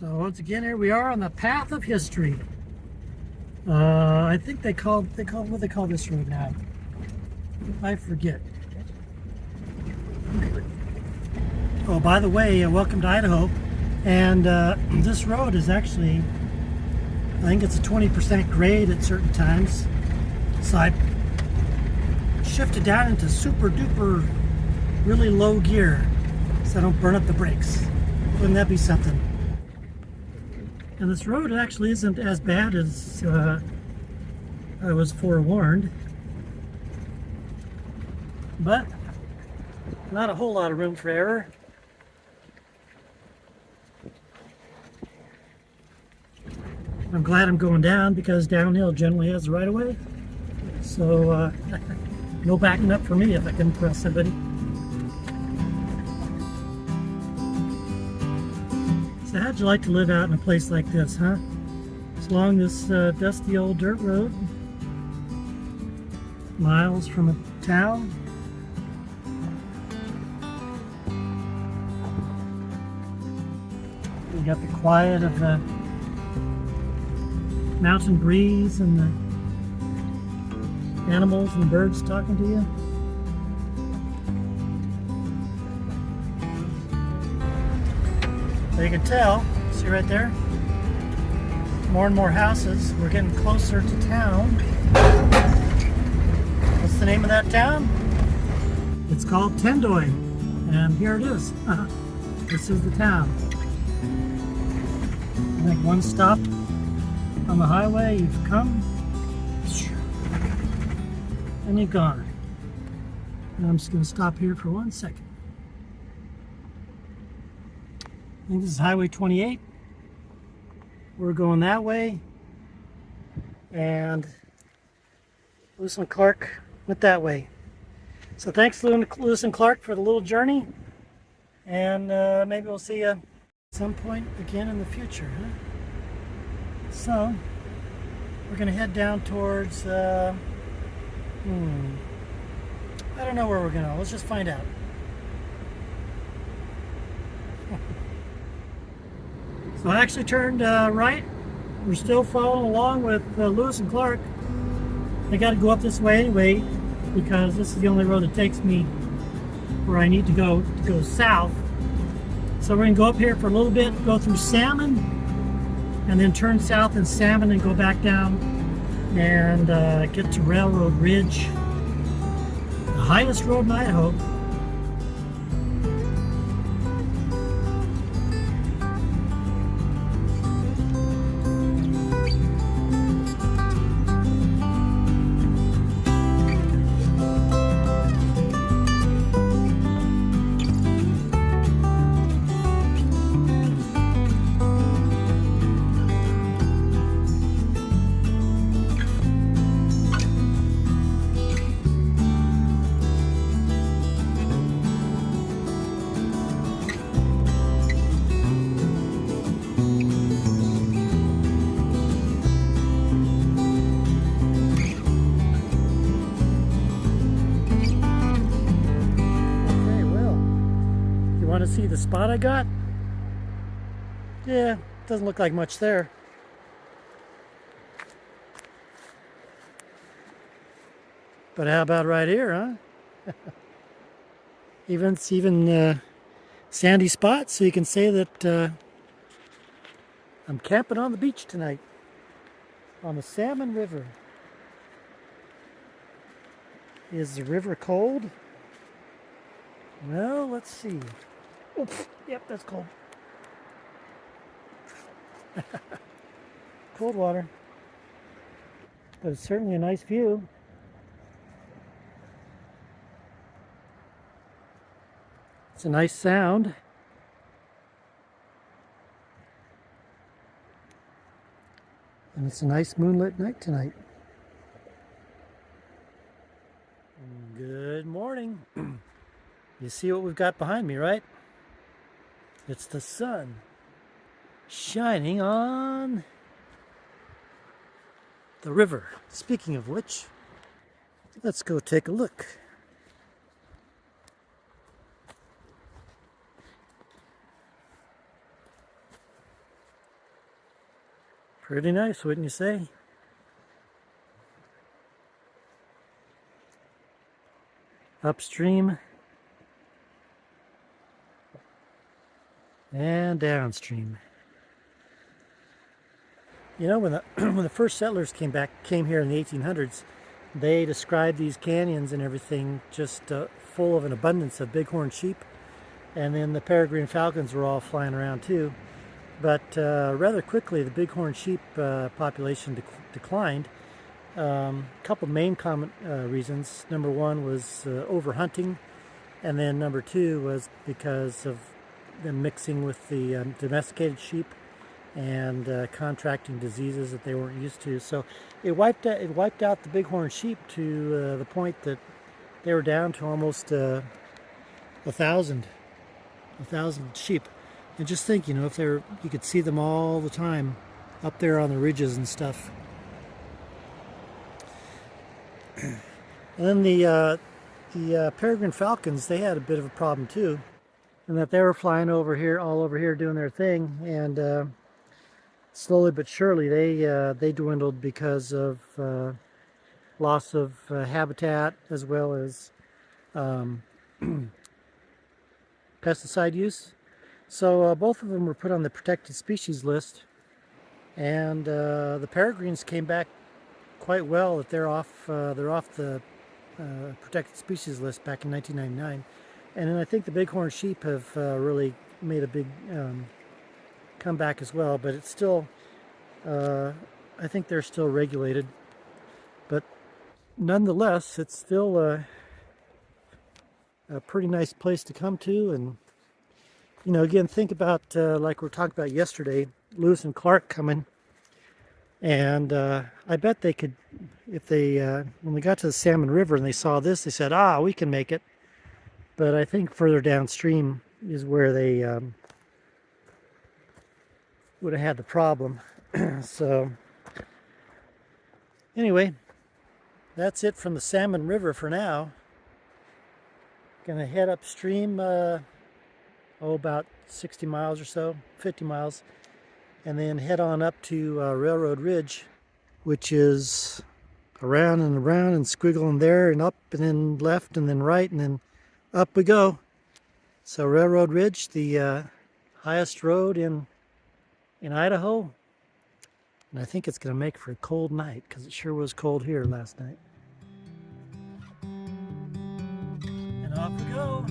So once again, here we are on the path of history. I think they call what they call this road now. I forget. Oh, by the way, welcome to Idaho. And this road is actually, I think it's a 20% grade at certain times. So I shifted down into super duper, really low gear, so I don't burn up the brakes. Wouldn't that be something? And this road actually isn't as bad as I was forewarned, but not a whole lot of room for error. I'm glad I'm going down because downhill generally has the right of way, so no backing up for me if I can cross somebody. So how'd you like to live out in a place like this, huh? It's along this dusty old dirt road, miles from a town. You got the quiet of the mountain breeze and the animals and the birds talking to you. So you can tell, see right there, more and more houses. We're getting closer to town. What's the name of that town? It's called Tendoy, and here it is. This is the town. Make one stop on the highway, you've come, and you've gone. And I'm just going to stop here for 1 second. I think this is Highway 28. We're going that way, and Lewis and Clark went that way. So thanks, Lewis and Clark, for the little journey, and maybe we'll see you at some point again in the future, huh? So we're going to head down towards I don't know where we're going to. Let's just find out. So I actually turned right. We're still following along with Lewis and Clark. I got to go up this way anyway because this is the only road that takes me where I need to go south. So we're going to go up here for a little bit, go through Salmon, and then turn south in Salmon and go back down and get to Railroad Ridge, the highest road in Idaho. Want to see the spot I got? Yeah, doesn't look like much there. But how about right here, huh? It's even sandy spot, so you can say that I'm camping on the beach tonight on the Salmon River. Is the river cold? Well, let's see. Oh, yep, that's cold. Cold water. But it's certainly a nice view. It's a nice sound. And it's a nice moonlit night tonight. Good morning. You see what we've got behind me, right? It's the sun shining on the river. Speaking of which, let's go take a look. Pretty nice, wouldn't you say? Upstream and downstream. You know, when the when the first settlers came here in the 1800s, they described these canyons and everything just full of an abundance of bighorn sheep, and then the peregrine falcons were all flying around too. But rather quickly, the bighorn sheep population declined. A couple main common reasons. Number one was overhunting, and then number two was because of them mixing with the domesticated sheep and contracting diseases that they weren't used to. So it wiped out the bighorn sheep to the point that they were down to almost 1,000 sheep. And just think, you know, if you could see them all the time up there on the ridges and stuff. And then the peregrine falcons, they had a bit of a problem too, and that they were flying all over here doing their thing, and slowly but surely they dwindled because of loss of habitat, as well as pesticide use. So both of them were put on the protected species list, and the peregrines came back quite well. That they're off the protected species list back in 1999, and then I think the bighorn sheep have really made a big comeback as well. But it's still, I think they're still regulated, but nonetheless, it's still a pretty nice place to come to. And you know, again, think about like we were talking about yesterday, Lewis and Clark coming. And I bet they could, if they, when they got to the Salmon River and they saw this, they said, we can make it. But I think further downstream is where they would have had the problem. So, anyway, that's it from the Salmon River for now. Gonna head upstream, about 60 miles or so, 50 miles. And then head on up to Railroad Ridge, which is around and around and squiggling there and up and then left and then right and then up we go. So Railroad Ridge, the highest road in Idaho. And I think it's going to make for a cold night, because it sure was cold here last night. And off we go.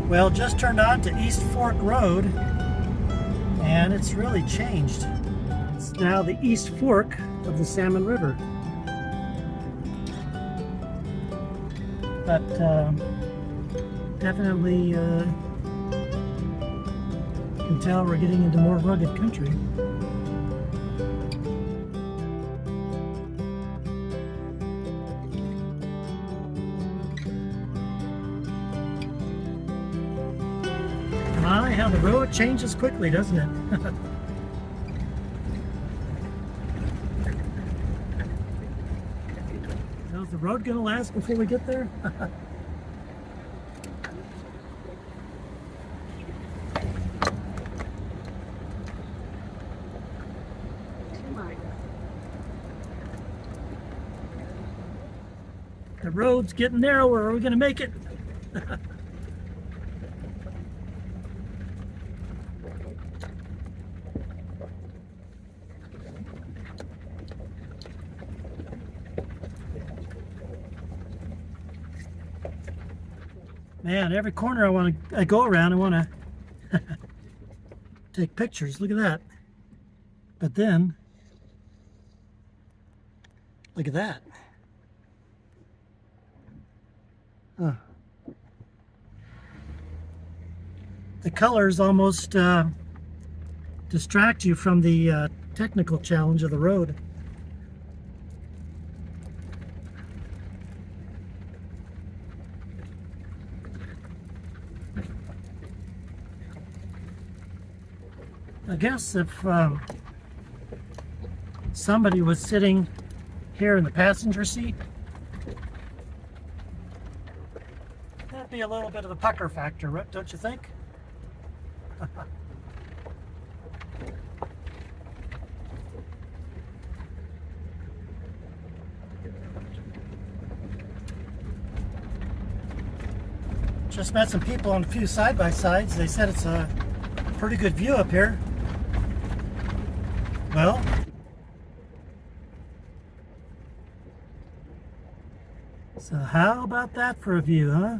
Well, just turned on to East Fork Road, and it's really changed. It's now the East Fork of the Salmon River. But definitely can tell we're getting into more rugged country. My, how the road changes quickly, doesn't it? Is the road going to last before we get there? The road's getting narrower. Are we going to make it? Man, every corner I go around, I want to take pictures. Look at that. But then, look at that. Huh. The colors almost distract you from the technical challenge of the road. I guess if somebody was sitting here in the passenger seat, that'd be a little bit of a pucker factor, don't you think? Just met some people on a few side-by-sides. They said it's a pretty good view up here. Well, so how about that for a view, huh?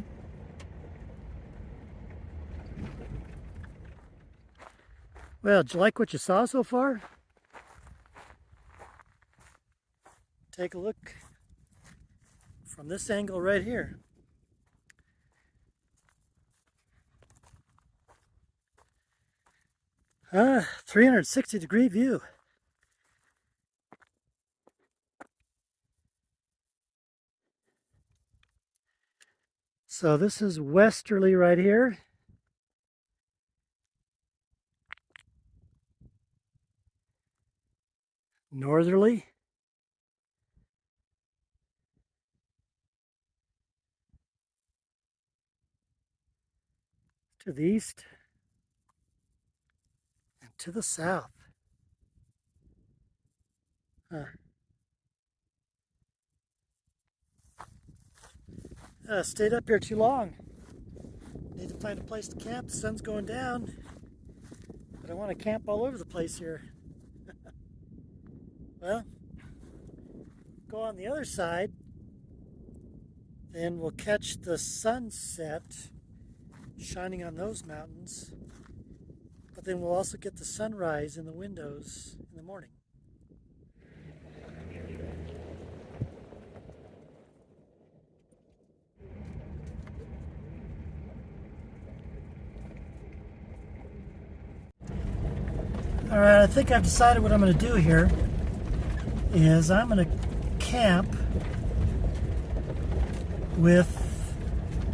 Well, did you like what you saw so far? Take a look from this angle right here. 360-degree view. So this is westerly right here. Northerly. To the east. And to the south. Stayed up here too long. Need to find a place to camp. The sun's going down. But I want to camp all over the place here. Well, go on the other side. Then we'll catch the sunset shining on those mountains. But then we'll also get the sunrise in the windows in the morning. All right, I think I've decided what I'm going to do here is I'm going to camp with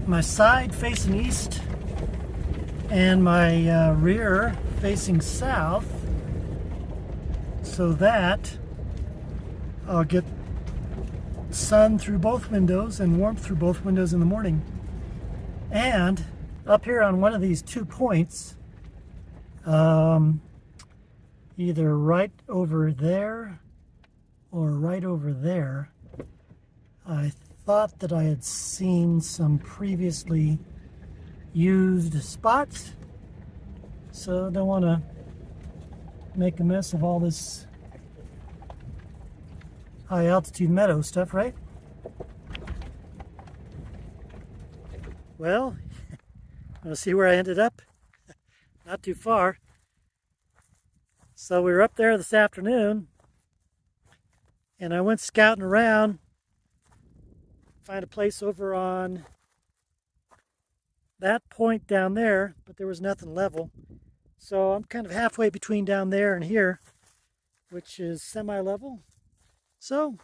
my side facing east and my rear facing south, so that I'll get sun through both windows and warmth through both windows in the morning. And up here on one of these 2 points, either right over there or right over there, I thought that I had seen some previously used spots, so I don't want to make a mess of all this high altitude meadow stuff, right? Well, want to see where I ended up? Not too far. So we were up there this afternoon, and I went scouting around, find a place over on that point down there, but there was nothing level. So I'm kind of halfway between down there and here, which is semi-level. So,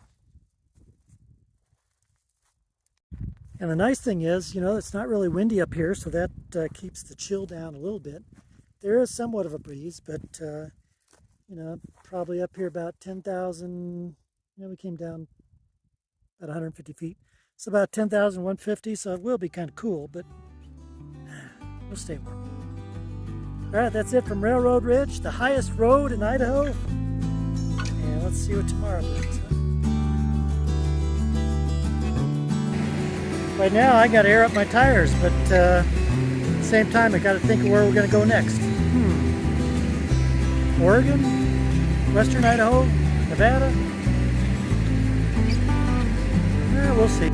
and the nice thing is, you know, it's not really windy up here, so that keeps the chill down a little bit. There is somewhat of a breeze, but you know, probably up here about 10,000, you know, we came down about 150 feet. It's about 10,150, so it will be kind of cool, but we'll stay warm. All right, that's it from Railroad Ridge, the highest road in Idaho. And let's see what tomorrow brings. Right now, I got to air up my tires, but at the same time, I got to think of where we're going to go next. Oregon, Western Idaho, Nevada. We'll see.